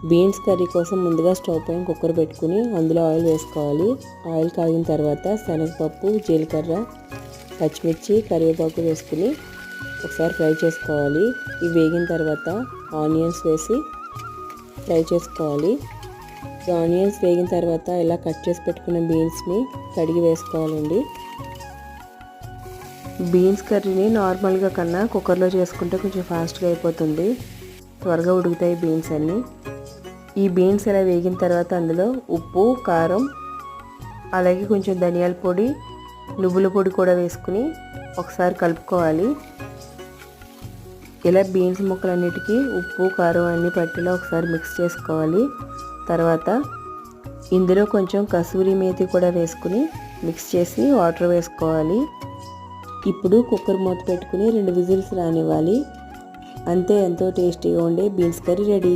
Beans curry కోసం ముందుగా stove పైన కుక్కర్ పెట్టుకుని అందులో ఆయిల్ వేసుకోవాలి. ఆయిల్ కాగిన తర్వాత శనగపప్పు, జీలకర్ర, పచ్చిమిర్చి, కరివేపాకు వేసుకుని ఒకసారి ఫ్రై చేసుకోవాలి. ఇవి వేగిన తర్వాత ఆనియన్స్ వేసి ఫ్రై చేసుకోవాలి. ఆనియన్స్ వేగిన తర్వాత ఇలా కట్ చేసి పెట్టుకున్న బీన్స్ని కడిగి వేసుకోవాలండి. బీన్స్ కర్రీని నార్మల్గా కన్నా కుక్కర్లో చేసుకుంటే కొంచెం ఫాస్ట్గా అయిపోతుంది, త్వరగా ఉడుకుతాయి బీన్స్ అన్నీ. ఈ బీన్స్ ఇలా వేగిన తర్వాత అందులో ఉప్పు, కారం, అలాగే కొంచెం ధనియాల పొడి, నువ్వుల పొడి కూడా వేసుకుని ఒకసారి కలుపుకోవాలి. ఇలా బీన్స్ ముక్కలన్నిటికీ ఉప్పు, కారం అన్నీ పట్టేలా ఒకసారి మిక్స్ చేసుకోవాలి. తర్వాత ఇందులో కొంచెం కసూరి మేతి కూడా వేసుకుని మిక్స్ చేసి వాటర్ వేసుకోవాలి. ఇప్పుడు కుక్కర్ మూత పెట్టుకుని 2 విజిల్స్ రానివ్వాలి. అంతే, ఎంతో టేస్టీగా ఉండే బీన్స్ కర్రీ రెడీ.